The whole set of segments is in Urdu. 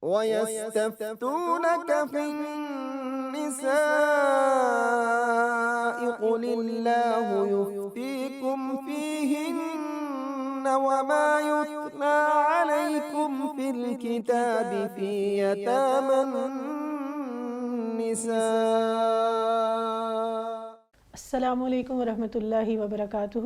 وَيَسْتَفْتُونَكَ فِي النِّسَاءِ قُلِ اللَّهُ يُفْتِيكُمْ فِيهِنَّ وَمَا يُتْلَى عَلَيْكُمْ فِي الْكِتَابِ فِي يَتَامَى النِّسَاءِ. السلام علیکم ورحمۃ اللہ وبرکاتہ۔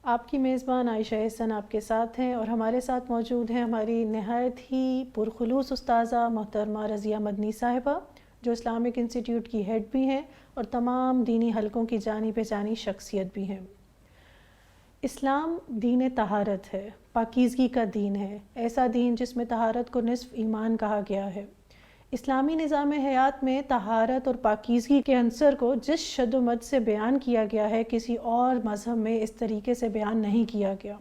آپ کی میزبان عائشہ احسن آپ کے ساتھ ہیں، اور ہمارے ساتھ موجود ہیں ہماری نہایت ہی پرخلوص استاذہ محترمہ رضیہ مدنی صاحبہ، جو اسلامک انسٹیٹیوٹ کی ہیڈ بھی ہیں اور تمام دینی حلقوں کی جانی پہچانی شخصیت بھی ہیں۔ اسلام دین طہارت ہے، پاکیزگی کا دین ہے، ایسا دین جس میں طہارت کو نصف ایمان کہا گیا ہے۔ اسلامی نظام حیات میں طہارت اور پاکیزگی کے عنصر کو جس شد و مد سے بیان کیا گیا ہے، کسی اور مذہب میں اس طریقے سے بیان نہیں کیا گیا۔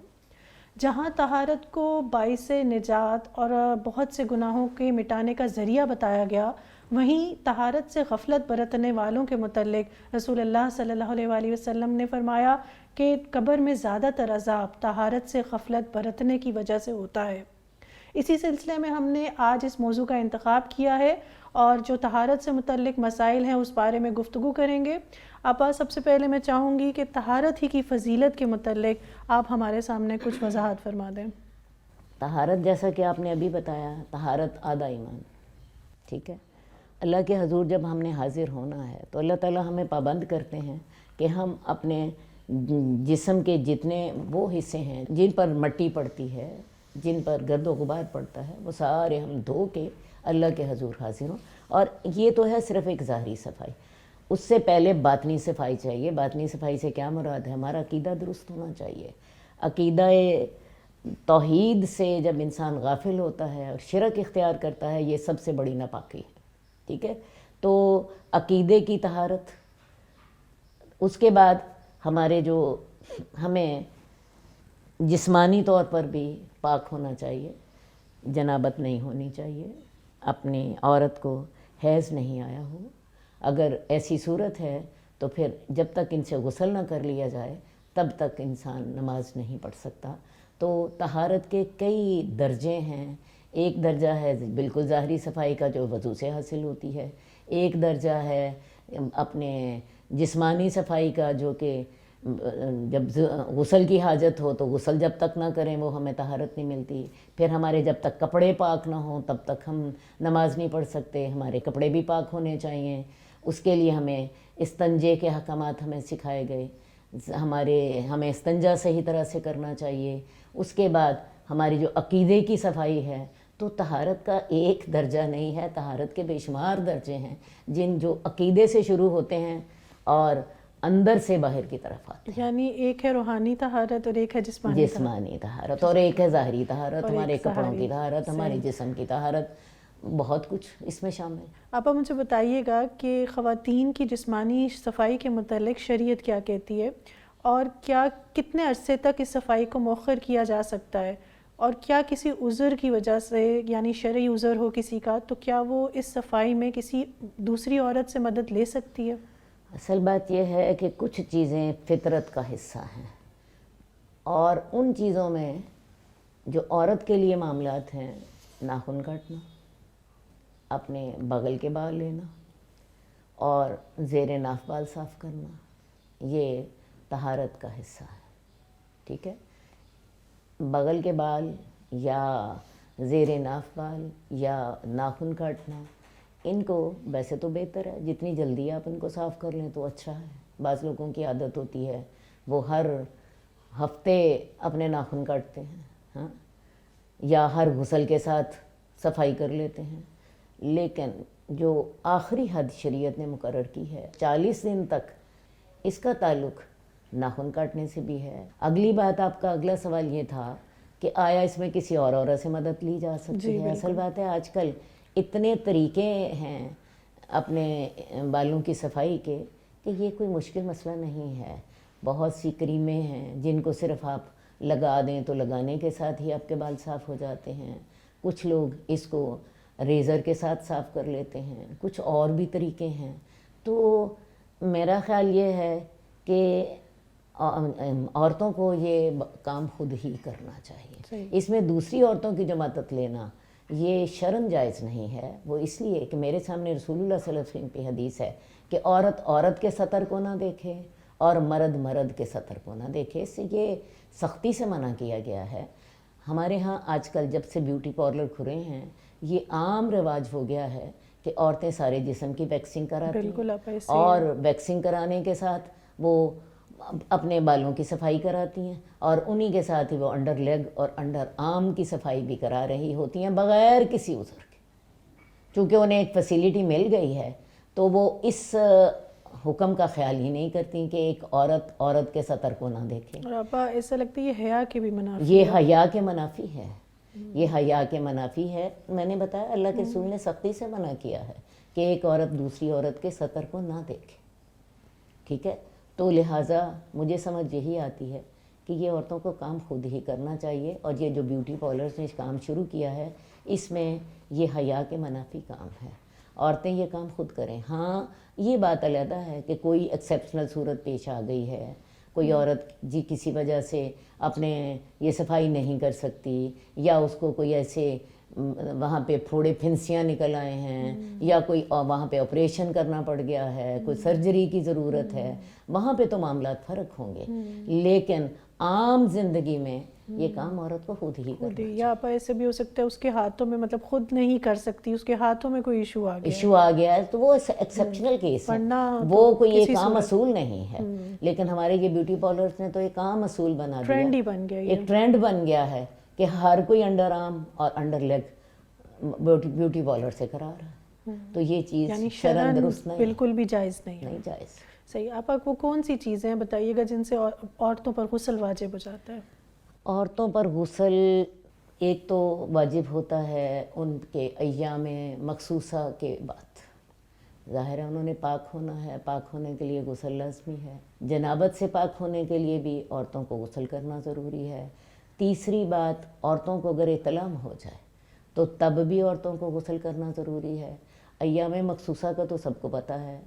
جہاں طہارت کو باعث نجات اور بہت سے گناہوں کے مٹانے کا ذریعہ بتایا گیا، وہیں طہارت سے غفلت برتنے والوں کے متعلق رسول اللہ صلی اللہ علیہ وآلہ وسلم نے فرمایا کہ قبر میں زیادہ تر عذاب طہارت سے غفلت برتنے کی وجہ سے ہوتا ہے۔ اسی سلسلے میں ہم نے آج اس موضوع کا انتخاب کیا ہے اور جو طہارت سے متعلق مسائل ہیں اس بارے میں گفتگو کریں گے۔ آپا، سب سے پہلے میں چاہوں گی کہ طہارت ہی کی فضیلت کے متعلق آپ ہمارے سامنے کچھ وضاحت فرما دیں۔ طہارت، جیسا کہ آپ نے ابھی بتایا، طہارت آدھا ایمان، ٹھیک ہے۔ اللہ کے حضور جب ہم نے حاضر ہونا ہے تو اللہ تعالیٰ ہمیں پابند کرتے ہیں کہ ہم اپنے جسم کے جتنے وہ حصے ہیں جن پر مٹی پڑتی ہے، جن پر گرد و غبار پڑتا ہے، وہ سارے ہم دھو کے اللہ کے حضور حاضر ہوں۔ اور یہ تو ہے صرف ایک ظاہری صفائی، اس سے پہلے باطنی صفائی چاہیے۔ باطنی صفائی سے کیا مراد ہے؟ ہمارا عقیدہ درست ہونا چاہیے۔ عقیدہ توحید سے جب انسان غافل ہوتا ہے اور شرک اختیار کرتا ہے، یہ سب سے بڑی ناپاکی ہے، ٹھیک ہے۔ تو عقیدے کی طہارت، اس کے بعد ہمارے جو ہمیں جسمانی طور پر بھی پاک ہونا چاہیے، جنابت نہیں ہونی چاہیے، اپنی عورت کو حیض نہیں آیا ہو۔ اگر ایسی صورت ہے تو پھر جب تک ان سے غسل نہ کر لیا جائے تب تک انسان نماز نہیں پڑھ سکتا۔ تو طہارت کے کئی درجے ہیں۔ ایک درجہ ہے بالکل ظاہری صفائی کا جو وضو سے حاصل ہوتی ہے، ایک درجہ ہے اپنے جسمانی صفائی کا جو کہ جب غسل کی حاجت ہو تو غسل جب تک نہ کریں وہ ہمیں طہارت نہیں ملتی۔ پھر ہمارے جب تک کپڑے پاک نہ ہوں تب تک ہم نماز نہیں پڑھ سکتے، ہمارے کپڑے بھی پاک ہونے چاہیے۔ اس کے لیے ہمیں استنجے کے احکامات ہمیں سکھائے گئے، ہمیں استنجا صحیح طرح سے کرنا چاہیے۔ اس کے بعد ہماری جو عقیدے کی صفائی ہے، تو طہارت کا ایک درجہ نہیں ہے، طہارت کے بے شمار درجے ہیں جو عقیدے سے شروع ہوتے ہیں اور اندر سے باہر کی طرف آتے ہیں۔ یعنی ایک ہے روحانی طہارت اور ایک ہے جسمانی طہارت، اور ایک ہے ظاہری طہارت، ہمارے کپڑوں کی طہارت، ہمارے جسم کی طہارت، بہت کچھ اس میں شامل ہے۔ آپا مجھے بتائیے گا کہ خواتین کی جسمانی صفائی کے متعلق شریعت کیا کہتی ہے، اور کتنے عرصے تک اس صفائی کو مؤخر کیا جا سکتا ہے، اور کیا کسی عذر کی وجہ سے، یعنی شرعی عذر ہو کسی کا، تو کیا وہ اس صفائی میں کسی دوسری عورت سے مدد لے سکتی ہے؟ اصل بات یہ ہے کہ کچھ چیزیں فطرت کا حصہ ہیں، اور ان چیزوں میں جو عورت کے لیے معاملات ہیں، ناخن کاٹنا، اپنے بغل کے بال لینا اور زیر ناف بال صاف کرنا، یہ طہارت کا حصہ ہے، ٹھیک ہے۔ بغل کے بال یا زیر ناف بال یا ناخن کاٹنا، ان کو ویسے تو بہتر ہے جتنی جلدی آپ ان کو صاف کر لیں تو اچھا ہے۔ بعض لوگوں کی عادت ہوتی ہے وہ ہر ہفتے اپنے ناخن کاٹتے ہیں، ہاں، یا ہر غسل کے ساتھ صفائی کر لیتے ہیں، لیکن جو آخری حد شریعت نے مقرر کی ہے 40 دن تک، اس کا تعلق ناخن کاٹنے سے بھی ہے۔ اگلی بات، آپ کا اگلا سوال یہ تھا کہ آیا اس میں کسی اور عورت سے مدد لی جا سکتی ہے؟ اصل بات ہے آج کل اتنے طریقے ہیں اپنے بالوں کی صفائی کے کہ یہ کوئی مشکل مسئلہ نہیں ہے۔ بہت سی کریمیں ہیں جن کو صرف آپ لگا دیں تو لگانے کے ساتھ ہی آپ کے بال صاف ہو جاتے ہیں۔ کچھ لوگ اس کو ریزر کے ساتھ صاف کر لیتے ہیں، کچھ اور بھی طریقے ہیں۔ تو میرا خیال یہ ہے کہ عورتوں کو یہ کام خود ہی کرنا چاہیے۔ اس میں دوسری عورتوں کی جو مدد لینا یہ شرعاً جائز نہیں ہے، وہ اس لیے کہ میرے سامنے رسول اللہ صلی اللہ علیہ وسلم کی حدیث ہے کہ عورت عورت کے سطر کو نہ دیکھے اور مرد مرد کے سطر کو نہ دیکھے، اس سے یہ سختی سے منع کیا گیا ہے۔ ہمارے ہاں آج کل جب سے بیوٹی پارلر کھلے ہیں یہ عام رواج ہو گیا ہے کہ عورتیں سارے جسم کی ویکسنگ کراتی بالکل آپ ہیں، ایسے اور ویکسنگ کرانے کے ساتھ وہ اپنے بالوں کی صفائی کراتی ہیں، اور انہی کے ساتھ ہی وہ انڈر لیگ اور انڈر آرم کی صفائی بھی کرا رہی ہوتی ہیں بغیر کسی عذر کے۔ چونکہ انہیں ایک فیسیلیٹی مل گئی ہے تو وہ اس حکم کا خیال ہی نہیں کرتی کہ ایک عورت عورت کے سطر کو نہ دیکھے۔ اور آپا ایسا لگتا ہے یہ حیا کے بھی منافی یہ حیا کے منافی ہے، یہ حیا کے منافی ہے۔ میں نے بتایا اللہ کے رسول نے سختی سے منع کیا ہے کہ ایک عورت دوسری عورت کے سطر کو نہ دیکھے، ٹھیک ہے؟ تو لہٰذا مجھے سمجھ یہی آتی ہے کہ یہ عورتوں کو کام خود ہی کرنا چاہیے، اور یہ جو بیوٹی پارلرز نے کام شروع کیا ہے اس میں یہ حیا کے منافی کام ہے، عورتیں یہ کام خود کریں۔ ہاں یہ بات علیحدہ ہے کہ کوئی ایکسیپشنل صورت پیش آ گئی ہے، کوئی عورت جی کسی وجہ سے اپنے یہ صفائی نہیں کر سکتی، یا اس کو کوئی ایسے وہاں پہ پھوڑے پھنسیاں نکل آئے ہیں، یا کوئی وہاں پہ آپریشن کرنا پڑ گیا ہے، کوئی سرجری کی ضرورت ہے، وہاں پہ تو معاملات فرق ہوں گے، لیکن عام زندگی میں یہ کام عورت کو خود ہی کرنا ہے۔ یا آپا ایسے بھی ہو سکتا ہے اس کے ہاتھوں میں مطلب خود نہیں کر سکتی، اس کے ہاتھوں میں کوئی ایشو آ گیا ایشو آ گیا ہے تو وہ ایکسیپشنل کیس ہے، وہ کوئی ایک عام اصول نہیں ہے۔ لیکن ہمارے یہ بیوٹی پارلرز نے تو ایک عام اصول بنا دیا، ٹرینڈ ہی بن گیا، ایک ٹرینڈ بن گیا ہے کہ ہر کوئی انڈر آرم اور انڈر لیگ بیوٹی پارلر سے کرا رہا ہے، تو یہ چیز یعنی شرعاً درست نہیں، بالکل بھی جائز نہیں ہے۔ نہیں جائز۔ صحیح۔ آپ وہ کون سی چیزیں ہیں بتائیے گا جن سے عورتوں پر غسل واجب ہو جاتا ہے؟ عورتوں پر غسل ایک تو واجب ہوتا ہے ان کے ایام مخصوصہ کے بعد، ظاہر ہے انہوں نے پاک ہونا ہے، پاک ہونے کے لیے غسل لازمی ہے، جنابت سے پاک ہونے کے لیے بھی عورتوں کو غسل کرنا ضروری ہے۔ تیسری بات، عورتوں کو اگر احتلام ہو جائے تو تب بھی عورتوں کو غسل کرنا ضروری ہے۔ ایام مخصوصہ کا تو سب کو پتہ ہے،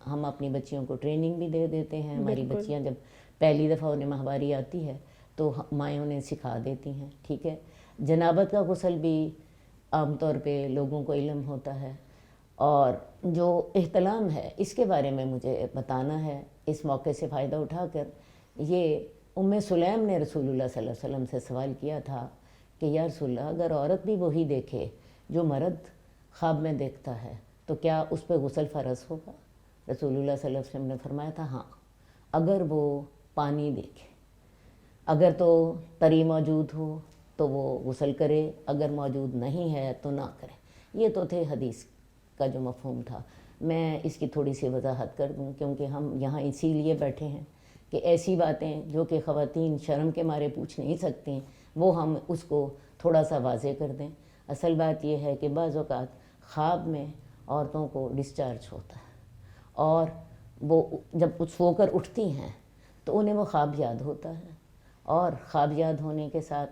ہم اپنی بچیوں کو ٹریننگ بھی دے دیتے ہیں، ہماری بچیاں جب پہلی دفعہ انہیں ماہواری آتی ہے تو مائیں انہیں سکھا دیتی ہیں، ٹھیک ہے۔ جنابت کا غسل بھی عام طور پہ لوگوں کو علم ہوتا ہے، اور جو احتلام ہے اس کے بارے میں مجھے بتانا ہے اس موقع سے فائدہ اٹھا کر۔ یہ ام سلیم نے رسول اللہ صلی اللہ علیہ وسلم سے سوال کیا تھا کہ یا رسول اللہ اگر عورت بھی وہی دیکھے جو مرد خواب میں دیکھتا ہے تو کیا اس پہ غسل فرض ہوگا؟ رسول اللہ صلی اللہ علیہ وسلم نے فرمایا تھا ہاں، اگر وہ پانی دیکھے، اگر تو تری موجود ہو تو وہ غسل کرے، اگر موجود نہیں ہے تو نہ کرے۔ یہ تو تھے حدیث کا جو مفہوم تھا۔ میں اس کی تھوڑی سی وضاحت کر دوں کیونکہ ہم یہاں اسی لیے بیٹھے ہیں کہ ایسی باتیں جو کہ خواتین شرم کے مارے پوچھ نہیں سکتی وہ ہم اس کو تھوڑا سا واضح کر دیں۔ اصل بات یہ ہے کہ بعض اوقات خواب میں عورتوں کو ڈسچارج ہوتا ہے، اور وہ جب سو کر اٹھتی ہیں تو انہیں وہ خواب یاد ہوتا ہے، اور خواب یاد ہونے کے ساتھ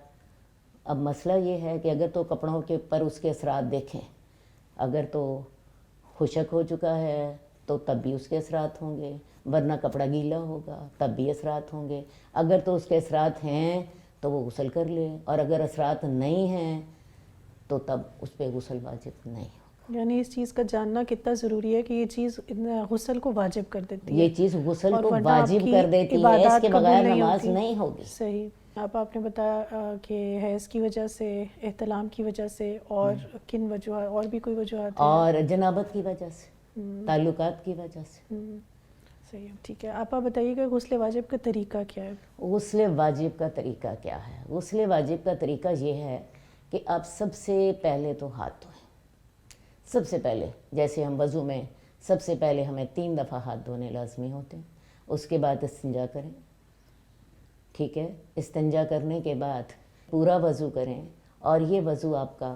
اب مسئلہ یہ ہے کہ اگر تو کپڑوں کے اوپر اس کے اثرات دیکھیں، اگر تو خشک ہو چکا ہے تو تب بھی اس کے اثرات ہوں گے، ورنہ کپڑا گیلا ہوگا تب بھی اثرات ہوں گے۔ اگر تو اس کے اثرات ہیں تو وہ غسل کر لے، اور اگر اثرات نہیں ہیں تو تب اس پہ غسل واجب نہیں ہوگا۔ یعنی اس چیز کا جاننا کتنا ضروری ہے کہ یہ چیز غسل کو واجب کر دیتی ہے، یہ چیز غسل اور کو ورنہ واجب آپ کی کر دیتی ہے، اس عبادات کے قبول بغیر نہیں نماز ہوتی۔ نہیں ہوگی۔ صحیح۔ آپ نے بتایا کہ حیض کی وجہ سے، احتلام کی وجہ سے، اور کن وجوہات، اور بھی کوئی وجوہات ہیں؟ اور جنابت کی وجہ سے، تعلقات کی وجہ سے۔ صحیح، ٹھیک ہے۔ آپ بتائیے کہ غسل واجب کا طریقہ کیا ہے؟ غسل واجب کا طریقہ کیا ہے؟ غسل واجب کا طریقہ یہ ہے کہ آپ سب سے پہلے تو ہاتھ دھوئیں، سب سے پہلے جیسے ہم وضو میں سب سے پہلے ہمیں 3 دفعہ ہاتھ دھونے لازمی ہوتے ہیں، اس کے بعد استنجا کریں، ٹھیک ہے۔ استنجا کرنے کے بعد پورا وضو کریں، اور یہ وضو آپ کا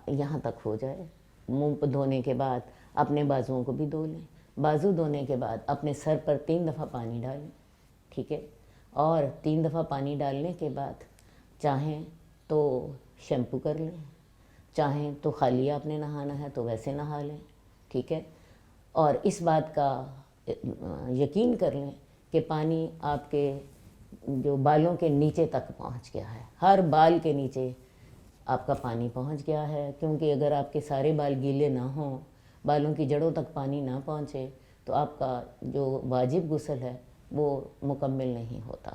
یہاں تک ہو جائے۔ منہ دھونے کے بعد اپنے بازوؤں کو بھی دھو لیں، بازو دھونے کے بعد اپنے سر پر 3 دفعہ پانی ڈالیں، ٹھیک ہے۔ اور 3 دفعہ پانی ڈالنے کے بعد چاہیں تو شیمپو کر لیں، چاہیں تو خالی آپ نے نہانا ہے تو ویسے نہا لیں، ٹھیک ہے۔ اور اس بات کا یقین کر لیں کہ پانی آپ کے جو بالوں کے نیچے تک پہنچ گیا ہے، ہر بال کے نیچے آپ کا پانی پہنچ گیا ہے، کیونکہ اگر آپ کے سارے بال گیلے نہ ہوں، بالوں کی جڑوں تک پانی نہ پہنچے تو آپ کا جو واجب غسل ہے وہ مکمل نہیں ہوتا۔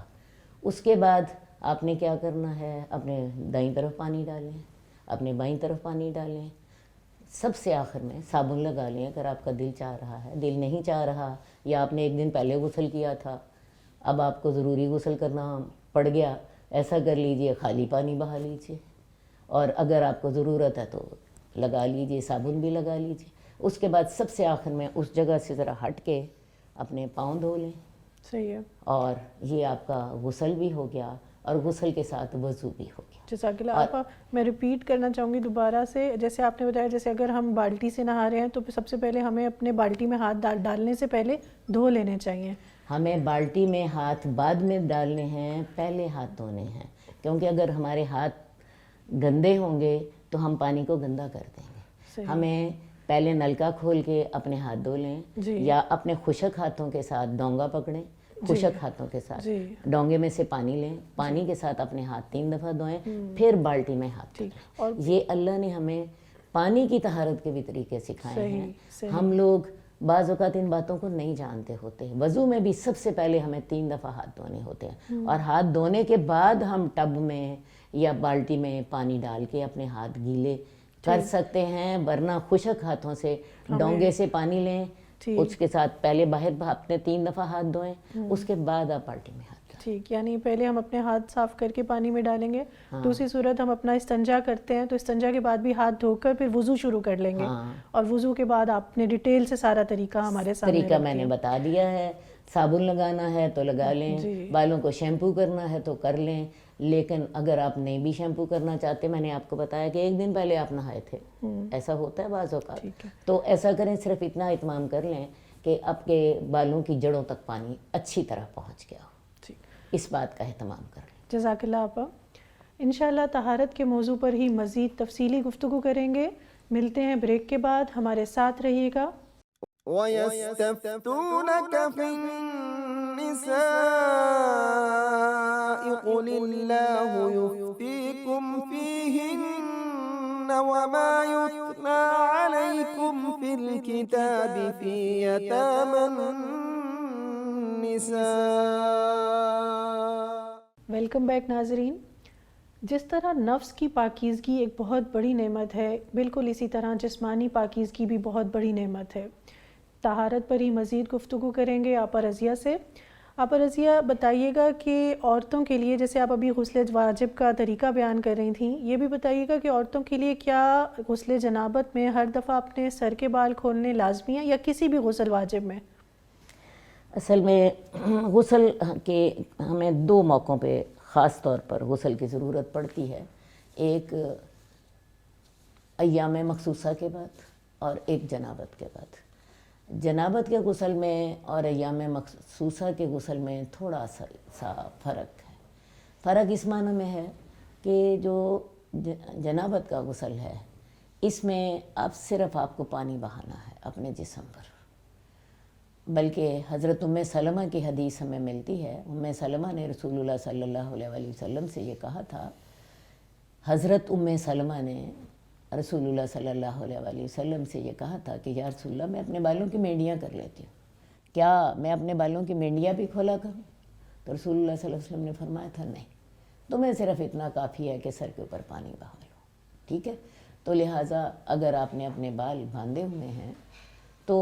اس کے بعد آپ نے کیا کرنا ہے، اپنے دائیں طرف پانی ڈالیں، اپنے بائیں طرف پانی ڈالیں، سب سے آخر میں صابن لگا لیں اگر آپ کا دل چاہ رہا ہے۔ دل نہیں چاہ رہا یا آپ نے ایک دن پہلے غسل کیا تھا، اب آپ کو ضروری غسل کرنا پڑ گیا، ایسا کر لیجئے خالی پانی بہا لیجئے، اور اگر آپ کو ضرورت ہے تو لگا لیجئے، صابن بھی لگا لیجئے۔ اس کے بعد سب سے آخر میں اس جگہ سے ذرا ہٹ کے اپنے پاؤں دھو لیں، صحیح ہے۔ اور یہ آپ کا غسل بھی ہو گیا اور غسل کے ساتھ وضو بھی ہو گیا۔ جزاک اللہ۔ آپ میں ریپیٹ کرنا چاہوں گی دوبارہ سے، جیسے آپ نے بتایا جیسے اگر ہم بالٹی سے نہا رہے ہیں تو سب سے پہلے ہمیں اپنے بالٹی میں ہاتھ ڈالنے سے پہلے دھو لینے چاہیے۔ ہمیں بالٹی میں ہاتھ بعد میں ڈالنے ہیں، پہلے ہاتھ دھونے ہیں، کیونکہ اگر ہمارے ہاتھ گندے ہوں گے تو ہم پانی کو گندا کر دیں گے۔ ہمیں پہلے نلکا کھول کے اپنے ہاتھ دھو لیں، یا اپنے خشک ہاتھوں کے ساتھ ڈونگا پکڑیں، خشک ہاتھوں کے ساتھ ڈونگے میں سے پانی لیں، پانی کے ساتھ اپنے ہاتھ 3 دفعہ دھوئیں، پھر بالٹی میں ہاتھ ڈالیں۔ یہ اللہ نے ہمیں پانی کی طہارت کے بھی طریقے سکھائے ہیں۔ ہم لوگ بعض اوقات ان باتوں کو نہیں جانتے ہوتے۔ وضو میں بھی سب سے پہلے ہمیں 3 دفعہ ہاتھ دھونے ہوتے ہیں، اور ہاتھ دھونے کے بعد ہم ٹب میں یا بالٹی میں پانی ڈال کے اپنے ہاتھ گیلے کر سکتے ہیں، ورنہ خشک ہاتھوں سے ڈونگے سے پانی لیں، اس کے ساتھ پہلے باہر اپنے 3 دفعہ ہاتھ دھوئیں، اس کے بعد آپ بالٹی میں ہاتھ ڈالیں۔ ٹھیک، یعنی پہلے ہم اپنے ہاتھ صاف کر کے پانی میں ڈالیں گے، دوسری صورت ہم اپنا استنجا کرتے ہیں تو استنجا کے بعد بھی ہاتھ دھو کر پھر وضو شروع کر لیں گے، اور وضو کے بعد آپ نے ڈیٹیل سے سارا طریقہ ہمارے سامنے طریقہ میں نے بتا دیا ہے۔ صابن لگانا ہے تو لگا لیں، بالوں کو شیمپو کرنا ہے تو کر لیں، لیکن اگر آپ نہیں بھی شیمپو کرنا چاہتے، میں نے آپ کو بتایا کہ ایک دن پہلے آپ نہائے تھے، ایسا ہوتا ہے بعض اوقات، تو ایسا کریں، صرف اتنا اہتمام کر لیں کہ آپ کے بالوں کی جڑوں تک پانی اچھی طرح پہنچ گیا ہو، اس بات کا اہتمام کر لیں۔ جزاک اللہ آپا۔ انشاءاللہ طہارت کے موضوع پر ہی مزید تفصیلی گفتگو کریں گے۔ ملتے ہیں بریک کے بعد، ہمارے ساتھ رہیے گا۔ وَيَسْتَفْتُونَكَ فِي النِّسَاءِ قُلِ اللَّهُ يُفْتِيكُمْ فِيهِنَّ وَمَا يُتْلَى عَلَيْكُمْ فِي الْكِتَابِ فِي يَتَامَى النِّسَاءِ۔ ویلکم بیک ناظرین۔ جس طرح نفس کی پاکیزگی ایک بہت بڑی نعمت ہے، بالکل اسی طرح جسمانی پاکیزگی بھی بہت بڑی نعمت ہے۔ طہارت پر ہی مزید گفتگو کریں گے آپا رضیہ سے۔ آپا رضیہ بتائیے گا کہ عورتوں کے لیے، جیسے آپ ابھی غسل واجب کا طریقہ بیان کر رہی تھیں، یہ بھی بتائیے گا کہ عورتوں کے لیے کیا غسل جنابت میں ہر دفعہ اپنے سر کے بال کھولنے لازمی ہیں، یا کسی بھی غسل واجب میں؟ اصل میں غسل کے ہمیں 2 موقعوں پہ خاص طور پر غسل کی ضرورت پڑتی ہے، ایک ایام مخصوصہ کے بعد اور ایک جنابت کے بعد۔ جنابت کے غسل میں اور ایام مخصوصہ کے غسل میں تھوڑا سا فرق ہے۔ فرق اس معنی میں ہے کہ جو جنابت کا غسل ہے، اس میں صرف آپ کو پانی بہانا ہے اپنے جسم پر، بلکہ حضرت ام سلمہ کی حدیث ہمیں ملتی ہے۔ ام سلمہ نے رسول اللہ صلی اللہ علیہ وسلم سے یہ کہا تھا، حضرت ام سلمہ نے رسول اللہ صلی اللہ علیہ وسلم سے یہ کہا تھا کہ یا رسول اللہ، میں اپنے بالوں کی مینڈیاں کر لیتی ہوں، کیا میں اپنے بالوں کی مینڈیاں بھی کھولا کروں؟ تو رسول اللہ صلی اللہ علیہ وسلم نے فرمایا تھا، نہیں، تمہیں صرف اتنا کافی ہے کہ سر کے اوپر پانی بہا لو، ٹھیک ہے؟ تو لہٰذا اگر آپ نے اپنے بال باندھے ہوئے ہیں تو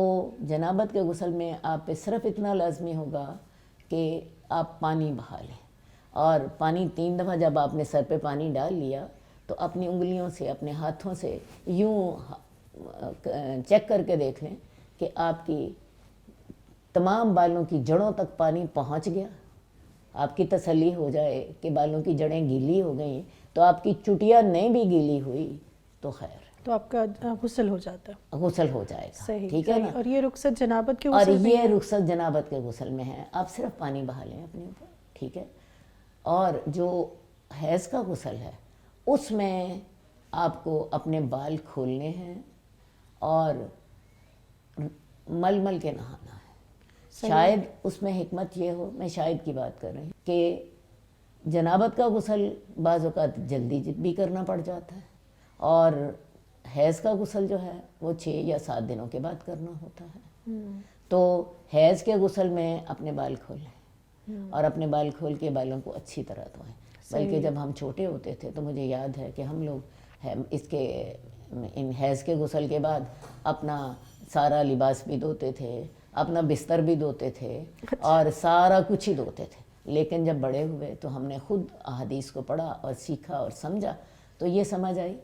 جنابت کے غسل میں آپ پہ صرف اتنا لازمی ہوگا کہ آپ پانی بہا لیں، اور پانی 3 دفعہ جب آپ نے سر پہ پانی ڈال لیا تو اپنی انگلیوں سے، اپنے ہاتھوں سے یوں چیک کر کے دیکھ لیں کہ آپ کی تمام بالوں کی جڑوں تک پانی پہنچ گیا۔ آپ کی تسلی ہو جائے کہ بالوں کی جڑیں گیلی ہو گئیں، تو آپ کی چٹیاں نہیں بھی گیلی ہوئی تو خیر، تو آپ کا غسل ہو جاتا ہے، غسل ہو جائے گا، صحیح، ٹھیک ہے نا؟ اور یہ رخصت جنابت کے اور غسل میں یہ رخصت جنابت کے غسل میں ہے، آپ صرف پانی بہا لیں اپنے اوپر، ٹھیک ہے؟ اور جو حیض کا غسل ہے، اس میں آپ کو اپنے بال کھولنے ہیں اور مل مل کے نہانا ہے۔ شاید اس میں حکمت یہ ہو، میں شاید کی بات کر رہی ہوں، کہ جنابت کا غسل بعض اوقات جلدی بھی کرنا پڑ جاتا ہے، اور حیض کا غسل جو ہے وہ 6 یا 7 دنوں کے بعد کرنا ہوتا ہے۔ تو حیض کے غسل میں اپنے بال کھولیں اور اپنے بال کھول کے بالوں کو اچھی طرح دھوئیں۔ بلکہ جب ہم چھوٹے ہوتے تھے تو مجھے یاد ہے کہ ہم لوگ ان حیض کے غسل کے بعد اپنا سارا لباس بھی دھوتے تھے، اپنا بستر بھی دھوتے تھے، اور سارا کچھ ہی دھوتے تھے۔ لیکن جب بڑے ہوئے تو ہم نے خود احادیث کو پڑھا اور سیکھا اور سمجھا، تو یہ سمجھ آئی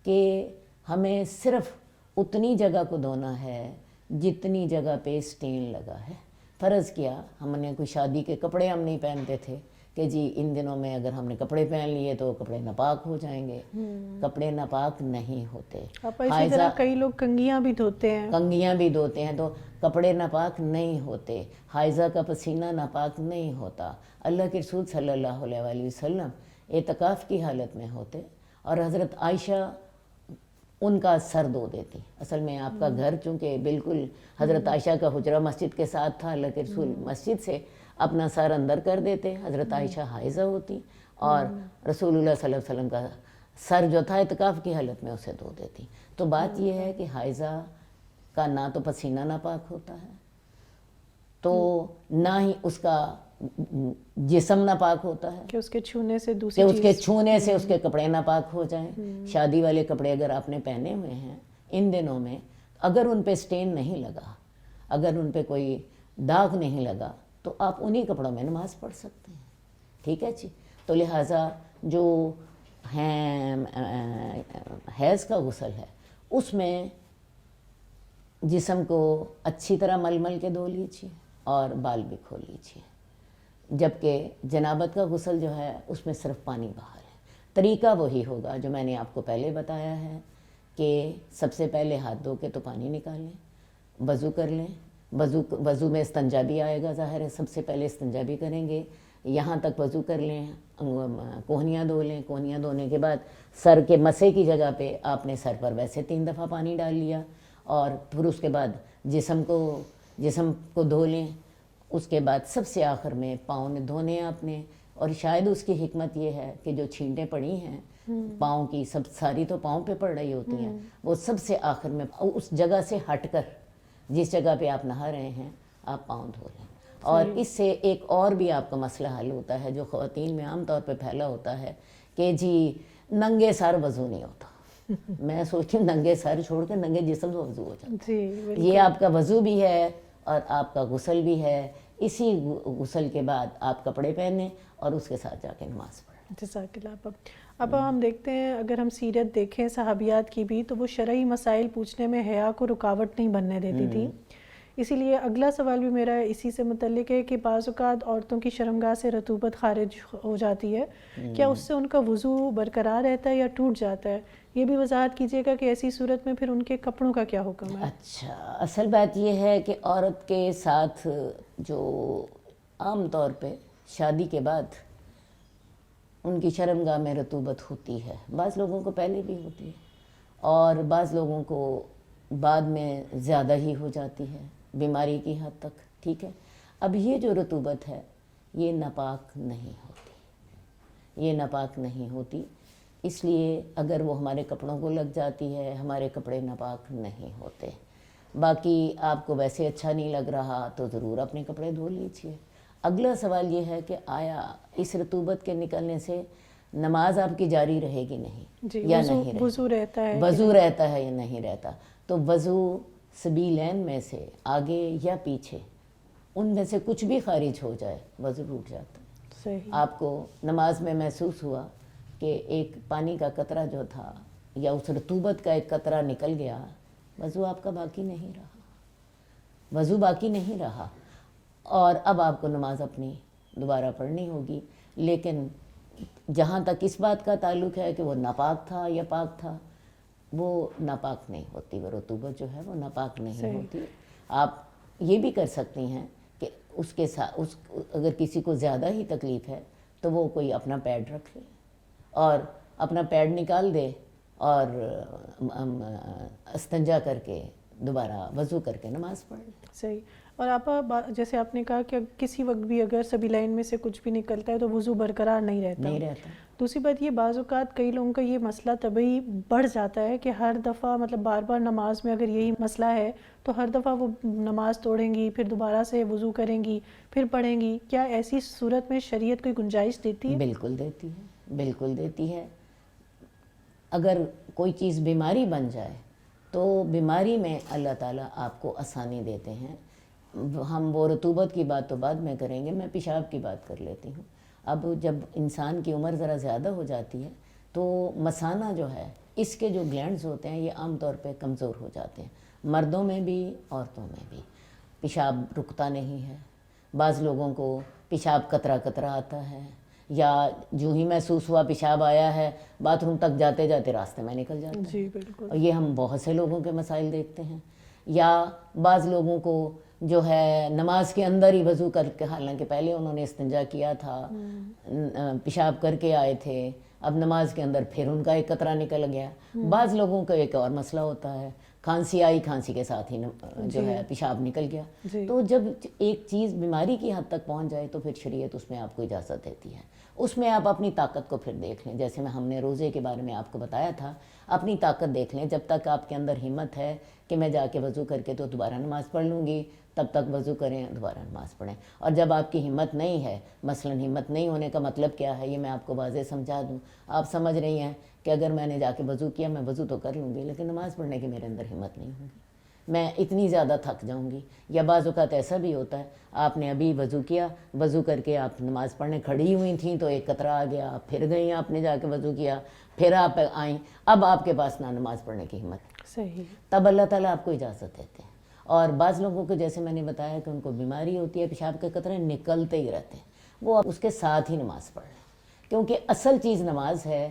کہ ہمیں صرف اتنی جگہ کو دھونا ہے جتنی جگہ پہ سٹین لگا ہے۔ فرض کیا ہم نے کوئی شادی کے کپڑے ہم نہیں پہنتے تھے کہ جی ان دنوں میں اگر ہم نے کپڑے پہن لیے تو کپڑے ناپاک ہو جائیں گے۔ کپڑے ناپاک نہیں ہوتے۔ اسی طرح کئی لوگ کنگھیاں بھی دھوتے ہیں، کنگھیاں بھی دھوتے ہیں، تو کپڑے ناپاک نہیں ہوتے۔ حائضہ کا پسینہ ناپاک نہیں ہوتا۔ اللہ کے رسول صلی اللہ علیہ وآلہ وسلم اعتکاف کی حالت میں ہوتے، اور حضرت عائشہ ان کا سر دھو دیتی۔ اصل میں آپ کا گھر چونکہ بالکل حضرت عائشہ کا حجرہ مسجد کے ساتھ تھا، اللہ کے رسول مسجد سے اپنا سر اندر کر دیتے، حضرت عائشہ حائضہ ہوتی، اور رسول اللہ صلی اللہ علیہ وسلم کا سر جو تھا اعتکاف کی حالت میں اسے دھو دیتی۔ تو بات یہ ہے کہ حائضہ کا نہ تو پسینہ ناپاک ہوتا ہے، تو نہ ہی اس کا جسم ناپاک ہوتا ہے کہ اس کے چھونے سے کہ اس کے چھونے سے اس کے کپڑے ناپاک ہو جائیں۔ شادی والے کپڑے اگر آپ نے پہنے ہوئے ہیں ان دنوں میں، اگر ان پہ سٹین نہیں لگا، اگر ان پہ کوئی داغ نہیں لگا، تو آپ انہی کپڑوں میں نماز پڑھ سکتے ہیں۔ ٹھیک ہے جی۔ تو لہٰذا جو حیض کا غسل ہے اس میں جسم کو اچھی طرح مل مل کے دھو لیجیے اور بال بھی کھول لیجیے، جبکہ جنابت کا غسل جو ہے اس میں صرف پانی باہر ہے۔ طریقہ وہی ہوگا جو میں نے آپ کو پہلے بتایا ہے کہ سب سے پہلے ہاتھ دھو کے تو پانی نکال لیں، وضو کر لیں۔ وضو میں استنجا بھی آئے گا، ظاہر ہے سب سے پہلے استنجا بھی کریں گے، یہاں تک وضو کر لیں، کوہنیاں دھو لیں۔ کوہنیاں دھونے کے بعد سر کے مسے کی جگہ پہ آپ نے سر پر ویسے 3 دفعہ پانی ڈال لیا، اور پھر اس کے بعد جسم کو دھو لیں۔ اس کے بعد سب سے آخر میں پاؤں دھونے آپ نے، اور شاید اس کی حکمت یہ ہے کہ جو چھینٹیں پڑی ہیں پاؤں کی، سب ساری تو پاؤں پہ پڑ رہی ہوتی ہیں، وہ سب سے آخر میں اس جگہ سے ہٹ کر جس جگہ پہ آپ نہا رہے ہیں آپ پاؤں دھو لیں۔ اور اس سے ایک اور بھی آپ کا مسئلہ حل ہوتا ہے جو خواتین میں عام طور پہ پھیلا ہوتا ہے کہ جی ننگے سر وضو نہیں ہوتا۔ میں سوچتی ہوں ننگے سر چھوڑ کے ننگے جسم سے وضو ہو جاتا ہے۔ یہ آپ کا وضو بھی ہے اور آپ کا غسل بھی ہے۔ اسی غسل کے بعد آپ کپڑے پہنیں اور اس کے ساتھ جا کے نماز پڑھیں۔ جزاک اللہ۔ اب ہم دیکھتے ہیں، اگر ہم سیرت دیکھیں صحابیات کی بھی، تو وہ شرعی مسائل پوچھنے میں حیا کو رکاوٹ نہیں بننے دیتی تھی۔ اسی لیے اگلا سوال بھی میرا اسی سے متعلق ہے کہ بعض اوقات عورتوں کی شرمگاہ سے رطوبت خارج ہو جاتی ہے، کیا اس سے ان کا وضو برقرار رہتا ہے یا ٹوٹ جاتا ہے؟ یہ بھی وضاحت کیجیے گا کہ ایسی صورت میں پھر ان کے کپڑوں کا کیا حکم ہے؟ اچھا، اصل بات یہ ہے کہ عورت کے ساتھ جو عام طور پہ شادی کے بعد ان کی شرمگاہ میں رطوبت ہوتی ہے، بعض لوگوں کو پہلے بھی ہوتی ہے اور بعض لوگوں کو بعد میں زیادہ ہی ہو جاتی ہے بیماری کی حد تک۔ ٹھیک ہے، اب یہ جو رطوبت ہے یہ ناپاک نہیں ہوتی، یہ ناپاک نہیں ہوتی، اس لیے اگر وہ ہمارے کپڑوں کو لگ جاتی ہے ہمارے کپڑے ناپاک نہیں ہوتے۔ باقی آپ کو ویسے اچھا نہیں لگ رہا تو ضرور اپنے کپڑے دھو لیجئے۔ اگلا سوال یہ ہے کہ آیا اس رطوبت کے نکلنے سے نماز آپ کی جاری رہے گی نہیں یا نہیں رہے؟ وضو رہتا ہے، وضو رہتا ہے یا نہیں رہتا؟ تو وضو سبیلین میں سے آگے یا پیچھے ان میں سے کچھ بھی خارج ہو جائے وضو ٹوٹ جاتا ہے۔ صحیح۔ آپ کو نماز میں محسوس ہوا کہ ایک پانی کا قطرہ جو تھا یا اس رطوبت کا ایک قطرہ نکل گیا، وضو آپ کا باقی نہیں رہا، وضو باقی نہیں رہا، اور اب آپ کو نماز اپنی دوبارہ پڑھنی ہوگی۔ لیکن جہاں تک اس بات کا تعلق ہے کہ وہ ناپاک تھا یا پاک تھا، وہ ناپاک نہیں ہوتی، وہ رطوبت جو ہے وہ ناپاک نہیں ہوتی۔ آپ یہ بھی کر سکتی ہیں کہ اس کے ساتھ اگر کسی کو زیادہ ہی تکلیف ہے تو وہ کوئی اپنا پیڈ رکھ لے اور اپنا پیڈ نکال دے اور استنجا کر کے دوبارہ وضو کر کے نماز پڑھ لیں. صحیح. اور آپ جیسے آپ نے کہا کہ کسی وقت بھی اگر سبھی لائن میں سے کچھ بھی نکلتا ہے تو وضو برقرار نہیں رہتا. دوسری بات یہ بعض اوقات کئی لوگوں کا یہ مسئلہ طبعی بڑھ جاتا ہے کہ ہر دفعہ مطلب بار بار نماز میں اگر یہی مسئلہ ہے تو ہر دفعہ وہ نماز توڑیں گی، پھر دوبارہ سے وضو کریں گی، پھر پڑھیں گی. کیا ایسی صورت میں شریعت کوئی گنجائش دیتی ہے؟ بالکل دیتی ہے، بالکل دیتی ہے. اگر کوئی چیز بیماری بن جائے تو بیماری میں اللہ تعالیٰ آپ کو آسانی دیتے ہیں. ہم وہ رطوبت کی بات تو بعد میں کریں گے، میں پیشاب کی بات کر لیتی ہوں. اب جب انسان کی عمر ذرا زیادہ ہو جاتی ہے تو مثانہ جو ہے اس کے جو گلینڈز ہوتے ہیں یہ عام طور پہ کمزور ہو جاتے ہیں، مردوں میں بھی عورتوں میں بھی. پیشاب رکتا نہیں ہے، بعض لوگوں کو پیشاب قطرہ قطرہ آتا ہے، یا جو ہی محسوس ہوا پیشاب آیا ہے باتھ روم تک جاتے جاتے راستے میں نکل جاتا ہے. جی بالکل. اور یہ ہم بہت سے لوگوں کے مسائل دیکھتے ہیں. یا بعض لوگوں کو جو ہے نماز کے اندر ہی وضو کر کے، حالانکہ پہلے انہوں نے استنجا کیا تھا، پیشاب کر کے آئے تھے، اب نماز کے اندر پھر ان کا ایک قطرہ نکل گیا. بعض لوگوں کا ایک اور مسئلہ ہوتا ہے، کھانسی آئی، کھانسی کے ساتھ ہی جو ہے پیشاب نکل گیا. تو جب ایک چیز بیماری کی حد تک پہنچ جائے تو پھر شریعت اس میں آپ کو اجازت دیتی ہے. اس میں آپ اپنی طاقت کو پھر دیکھ لیں. جیسے ہم نے روزے کے بارے میں آپ کو بتایا تھا، اپنی طاقت دیکھ لیں. جب تک آپ کے اندر ہمت ہے کہ میں جا کے وضو کر کے تو دوبارہ نماز پڑھ لوں گی، تب تک وضو کریں، دوبارہ نماز پڑھیں. اور جب آپ کی ہمت نہیں ہے، مثلا ہمت نہیں ہونے کا مطلب کیا ہے یہ میں آپ کو واضح سمجھا دوں. آپ سمجھ رہی ہیں کہ اگر میں نے جا کے وضو کیا، میں وضو تو کر لوں گی لیکن نماز پڑھنے کی میرے اندر ہمت نہیں ہوگی، میں اتنی زیادہ تھک جاؤں گی. یا بعض اوقات ایسا بھی ہوتا ہے آپ نے ابھی وضو کیا، وضو کر کے آپ نماز پڑھنے کھڑی ہوئی تھیں تو ایک قطرہ آ گیا، پھر گئیں، آپ نے جا کے وضو کیا، پھر آپ آئیں، اب آپ کے پاس نہ نماز پڑھنے کی ہمت. صحیح. تب اللہ تعالیٰ آپ کو اجازت دیتے ہیں. اور بعض لوگوں کو جیسے میں نے بتایا کہ ان کو بیماری ہوتی ہے، پیشاب کے قطرے نکلتے ہی رہتے ہیں، وہ اس کے ساتھ ہی نماز پڑھ لیں، کیونکہ اصل چیز نماز ہے،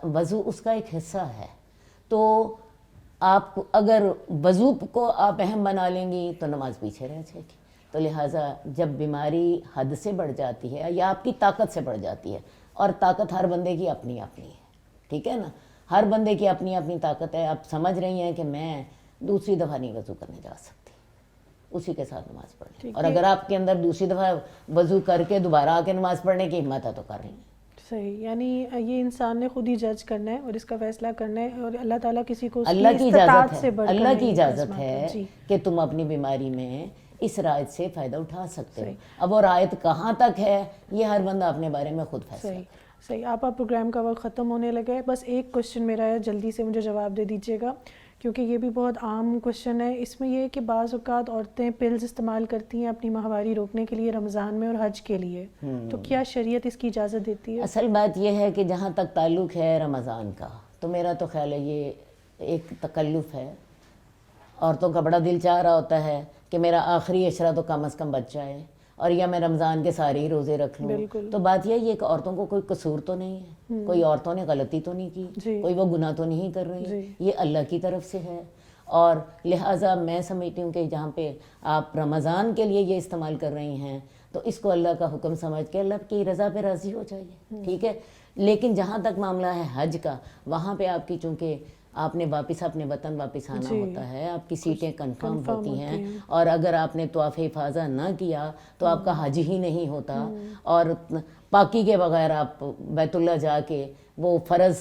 وضو اس کا ایک حصہ ہے. تو آپ اگر وضو کو آپ اہم بنا لیں گی تو نماز پیچھے رہ جائے گی. تو لہٰذا جب بیماری حد سے بڑھ جاتی ہے یا آپ کی طاقت سے بڑھ جاتی ہے، اور طاقت ہر بندے کی اپنی اپنی ہے، ٹھیک ہے نا، ہر بندے کی اپنی اپنی طاقت ہے. آپ سمجھ رہی ہیں کہ میں دوسری دفعہ نہیں وضو کرنے جا سکتی، اسی کے ساتھ نماز پڑھ لیں. اور اگر آپ کے اندر دوسری دفعہ وضو کر کے دوبارہ آ کے نماز پڑھنے کی ہمت ہے تو کر لیں. صحیح. یعنی یہ انسان نے خود ہی جج کرنا ہے اور اس کا فیصلہ کرنا ہے، اور اللہ تعالیٰ کسی کو اللہ کی اجازت ہے، اللہ کی اجازت ہے کہ تم اپنی بیماری میں اس رعایت سے فائدہ اٹھا سکتے ہو. اب وہ رعایت کہاں تک ہے یہ ہر بندہ اپنے بارے میں خود فیصلہ کرے. صحیح. آپ پروگرام کا وقت ختم ہونے لگا ہے، بس ایک کوشچن میرا ہے، جلدی سے مجھے جواب دے دیجیے گا کیونکہ یہ بھی بہت عام کوشچن ہے. اس میں یہ ہے کہ بعض اوقات عورتیں پلز استعمال کرتی ہیں اپنی ماہواری روکنے کے لیے رمضان میں اور حج کے لیے، تو کیا شریعت اس کی اجازت دیتی ہے؟ اصل بات یہ ہے کہ جہاں تک تعلق ہے رمضان کا، تو میرا تو خیال ہے یہ ایک تکلف ہے. عورتوں کا بڑا دل چاہ رہا ہوتا ہے کہ میرا آخری عشرہ تو کم از کم بچ جائے، اور یا میں رمضان کے سارے ہی روزے رکھ لوں. تو بات یہ ہے کہ عورتوں کو کوئی قصور تو نہیں ہے، کوئی عورتوں نے غلطی تو نہیں کی، کوئی وہ گناہ تو نہیں کر رہی، یہ اللہ کی طرف سے ہے. اور لہٰذا میں سمجھتی ہوں کہ جہاں پہ آپ رمضان کے لیے یہ استعمال کر رہی ہیں تو اس کو اللہ کا حکم سمجھ کے اللہ کی رضا پہ راضی ہو جائیے، ٹھیک ہے. لیکن جہاں تک معاملہ ہے حج کا، وہاں پہ آپ کی چونکہ آپ نے واپس اپنے وطن واپس آنا ہوتا ہے، آپ کی سیٹیں کنفرم ہوتی ہیں، اور اگر آپ نے طواف افاضہ نہ کیا تو آپ کا حج ہی نہیں ہوتا، اور پاکی کے بغیر آپ بیت اللہ جا کے وہ فرض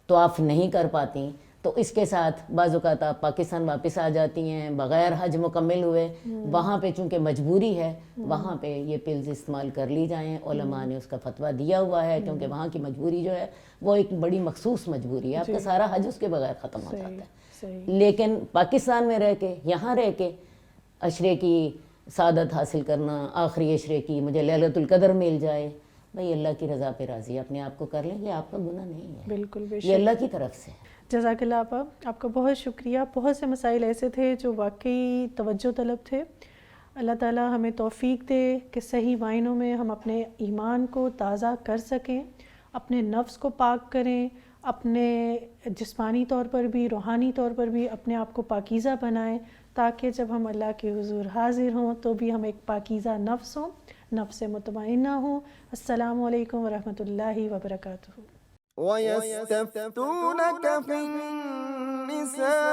طواف نہیں کر پاتی. تو اس کے ساتھ بعض اوقات آپ پاکستان واپس آ جاتی ہیں بغیر حج مکمل ہوئے. وہاں پہ چونکہ مجبوری ہے وہاں پہ یہ پلز استعمال کر لی جائیں، علماء نے اس کا فتویٰ دیا ہوا ہے، کیونکہ وہاں کی مجبوری جو ہے وہ ایک بڑی مخصوص مجبوری ہے، آپ کا سارا حج اس کے بغیر ختم ہو جاتا ہے. لیکن پاکستان میں رہ کے، یہاں رہ کے عشرے کی سعادت حاصل کرنا، آخری عشرے کی مجھے لیلۃ القدر مل جائے، بھئی اللہ کی رضا پہ راضی اپنے آپ کو کر لیں، یہ آپ کا گناہ نہیں ہے، بالکل یہ اللہ کی طرف سے. جزاک اللہ آپا، آپ کا بہت شکریہ. بہت سے مسائل ایسے تھے جو واقعی توجہ طلب تھے. اللہ تعالیٰ ہمیں توفیق دے کہ صحیح معنوں میں ہم اپنے ایمان کو تازہ کر سکیں، اپنے نفس کو پاک کریں، اپنے جسمانی طور پر بھی روحانی طور پر بھی اپنے آپ کو پاکیزہ بنائیں، تاکہ جب ہم اللہ کے حضور حاضر ہوں تو بھی ہم ایک پاکیزہ نفس ہوں، نفس مطمئنہ ہوں. السلام علیکم ورحمۃ اللہ وبرکاتہ. وَيَسْتَفْتُونَكَ فِي النِّسَاءِ